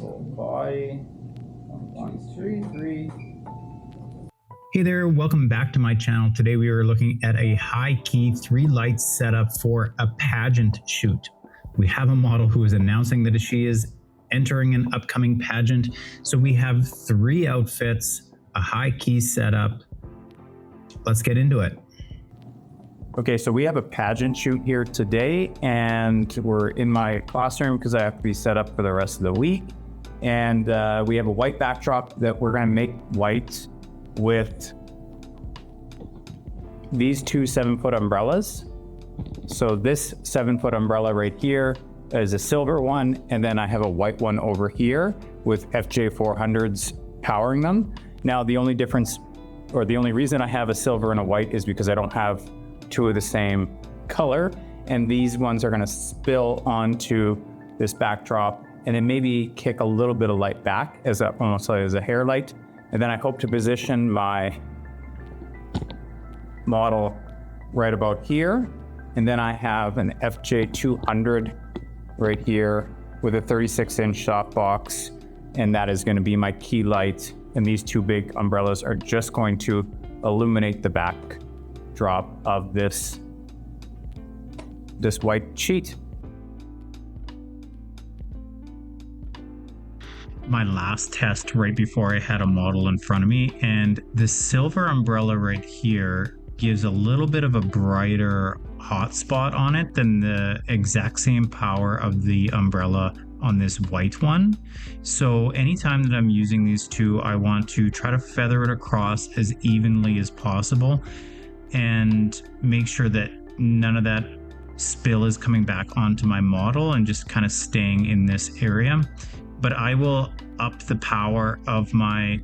Full body. 1, 2, 3. Hey there, welcome back to my channel. Today we are looking at a high-key 3-light setup for a pageant shoot. We have a model who is announcing that she is entering an upcoming pageant. So we have 3 outfits, a high-key setup. Let's get into it. Okay, so we have a pageant shoot here today, and we're in my classroom because I have to be set up for the rest of the week. And we have a white backdrop that we're going to make white with these 2 7-foot umbrellas. So this 7-foot umbrella right here is a silver one, and then I have a white one over here with FJ400s powering them. Now the only difference, or the only reason I have a silver and a white, is because I don't have 2 of the same color, and these ones are going to spill onto this backdrop and then maybe kick a little bit of light back as almost like as a hair light. And then I hope to position my model right about here. And then I have an FJ200 right here with a 36-inch softbox, and that is going to be my key light. And these 2 big umbrellas are just going to illuminate the backdrop of this white sheet. My last test right before I had a model in front of me, and the silver umbrella right here gives a little bit of a brighter hot spot on it than the exact same power of the umbrella on this white one. So anytime that I'm using these 2, I want to try to feather it across as evenly as possible and make sure that none of that spill is coming back onto my model and just kind of staying in this area. But I will up the power of my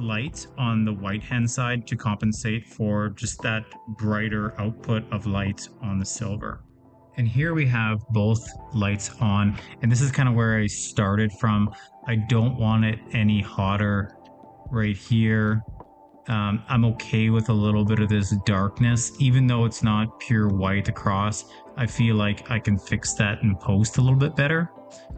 light on the white hand side to compensate for just that brighter output of light on the silver. And here we have both lights on, and this is kind of where I started from. I don't want it any hotter right here. I'm okay with a little bit of this darkness, even though it's not pure white across. I feel like I can fix that in post a little bit better.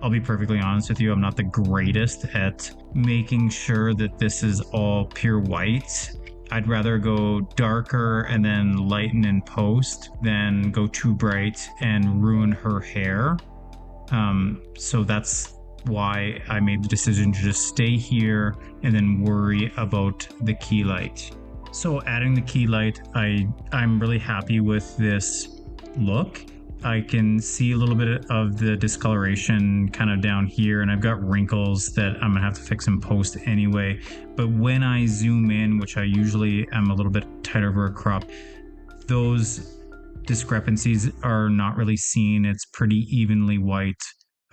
I'll be perfectly honest with you, I'm not the greatest at making sure that this is all pure white. I'd rather go darker and then lighten in post than go too bright and ruin her hair. So that's why I made the decision to just stay here and then worry about the key light. So adding the key light, I'm really happy with this look. I can see a little bit of the discoloration kind of down here, and I've got wrinkles that I'm gonna have to fix in post anyway. But when I zoom in, which I usually am a little bit tighter over a crop, those discrepancies are not really seen. It's pretty evenly white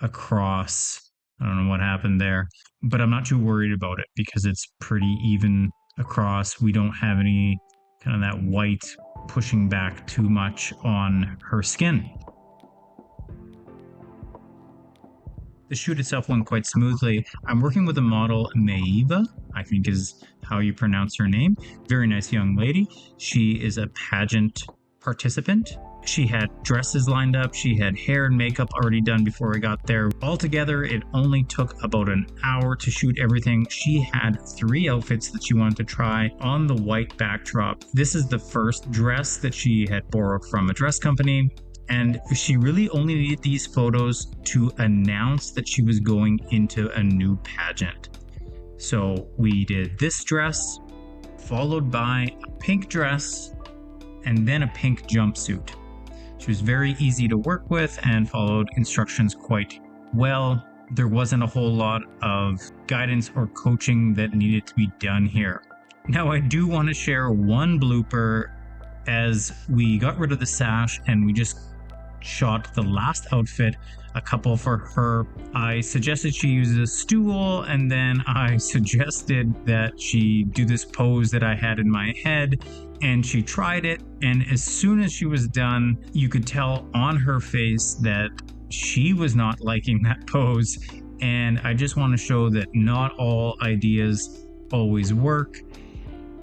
across. I don't know what happened there, but I'm not too worried about it because it's pretty even across. We don't have any kind of that white pushing back too much on her skin. The shoot itself went quite smoothly. I'm working with the model Maiva, I think is how you pronounce her name. Very nice young lady. She is a pageant participant. She had dresses lined up, she had hair and makeup already done before we got there. Altogether, it only took about an hour to shoot everything. She had 3 outfits that she wanted to try on the white backdrop. This is the first dress that she had borrowed from a dress company, and she really only needed these photos to announce that she was going into a new pageant. So we did this dress, followed by a pink dress, and then a pink jumpsuit. She was very easy to work with and followed instructions quite well. There wasn't a whole lot of guidance or coaching that needed to be done here. Now, I do want to share one blooper as we got rid of the sash and we just shot the last outfit, a couple for her. I suggested she use a stool, and then I suggested that she do this pose that I had in my head, and she tried it, and as soon as she was done, you could tell on her face that she was not liking that pose. And I just want to show that not all ideas always work,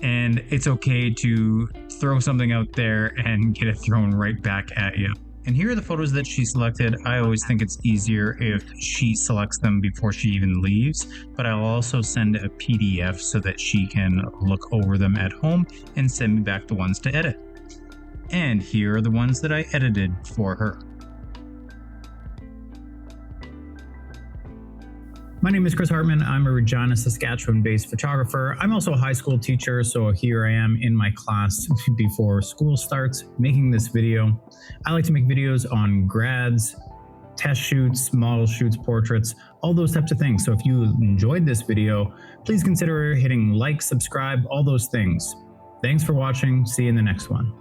and it's okay to throw something out there and get it thrown right back at you. And here are the photos that she selected. I always think it's easier if she selects them before she even leaves, but I'll also send a PDF so that she can look over them at home and send me back the ones to edit. And here are the ones that I edited for her. My name is Chris Hartman. I'm a Regina, Saskatchewan-based photographer. I'm also a high school teacher, so here I am in my class before school starts making this video. I like to make videos on grads, test shoots, model shoots, portraits, all those types of things. So if you enjoyed this video, please consider hitting like, subscribe, all those things. Thanks for watching. See you in the next one.